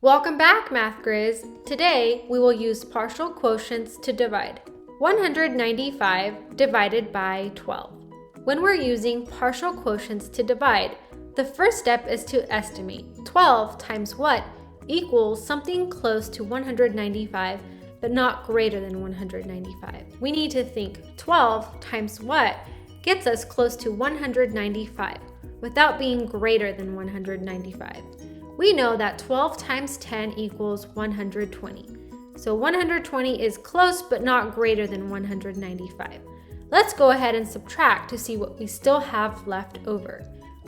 Welcome back, Math Grizz. Today, we will use partial quotients to divide. 195 divided by 12. When we're using partial quotients to divide, the first step is to estimate 12 times what equals something close to 195, but not greater than 195. We need to think 12 times what gets us close to 195 without being greater than 195. We know that 12 times 10 equals 120. So 120 is close but not greater than 195. Let's go ahead and subtract to see what we still have left over.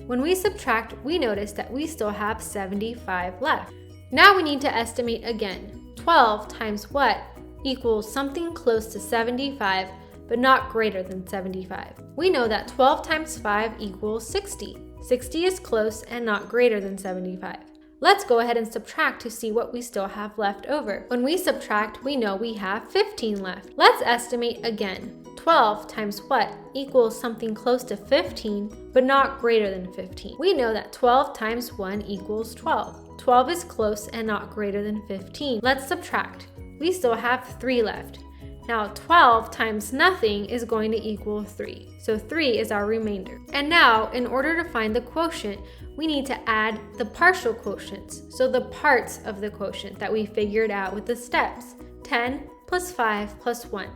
When we subtract, we notice that we still have 75 left. Now we need to estimate again. 12 times what equals something close to 75 but not greater than 75. We know that 12 times 5 equals 60. 60 is close and not greater than 75. Let's go ahead and subtract to see what we still have left over. When we subtract, we know we have 15 left. Let's estimate again. 12 times what equals something close to 15, but not greater than 15. We know that 12 times 1 equals 12. 12 is close and not greater than 15. Let's subtract. We still have 3 left. Now 12 times nothing is going to equal 3. So 3 is our remainder. And now, in order to find the quotient, we need to add the partial quotients, so the parts of the quotient that we figured out with the steps. 10 plus 5 plus 1.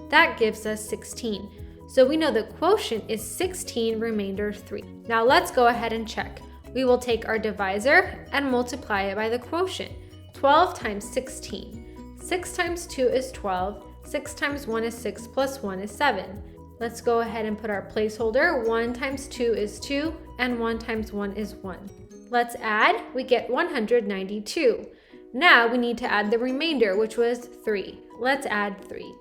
That gives us 16. So we know the quotient is 16 remainder 3. Now let's go ahead and check. We will take our divisor and multiply it by the quotient. 12 times 16. 6 times 2 is 12. 6 times 1 is 6 plus 1 is 7. Let's go ahead and put our placeholder. 1 times 2 is 2 and 1 times 1 is 1. Let's add. We get 192. Now we need to add the remainder, which was 3. Let's add 3.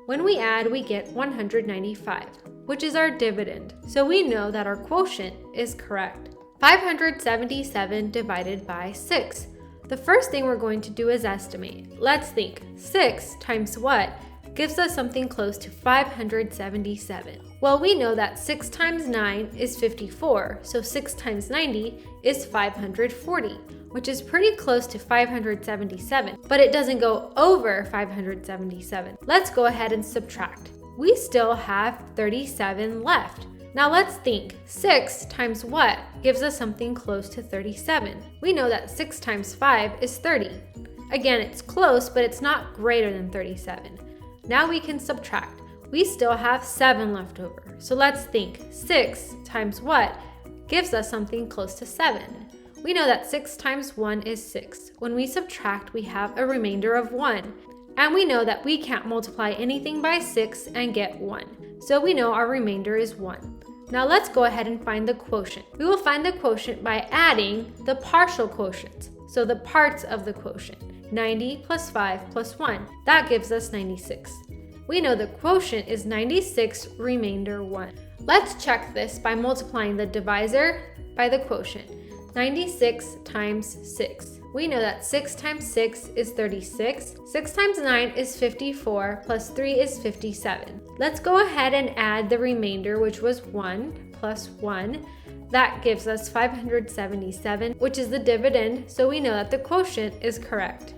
When we add, we get 195, which is our dividend. So we know that our quotient is correct. 577 divided by 6. The first thing we're going to do is estimate. Let's think. 6 times what gives us something close to 577. Well, we know that 6 times 9 is 54, so 6 times 90 is 540, which is pretty close to 577, but it doesn't go over 577. Let's go ahead and subtract. We still have 37 left. Now let's think. 6 times what gives us something close to 37? We know that 6 times 5 is 30. Again, it's close, but it's not greater than 37. Now we can subtract. We still have 7 left over. So let's think. 6 times what gives us something close to 7? We know that 6 times 1 is 6. When we subtract, we have a remainder of 1. And we know that we can't multiply anything by 6 and get 1. So we know our remainder is 1. Now let's go ahead and find the quotient. We will find the quotient by adding the partial quotients, so the parts of the quotient. 90 plus 5 plus 1. That gives us 96. We know the quotient is 96 remainder 1. Let's check this by multiplying the divisor by the quotient. 96 times 6. We know that 6 times 6 is 36. 6 times 9 is 54, plus 3 is 57. Let's go ahead and add the remainder, which was 1 plus 1. That gives us 577, which is the dividend, so we know that the quotient is correct.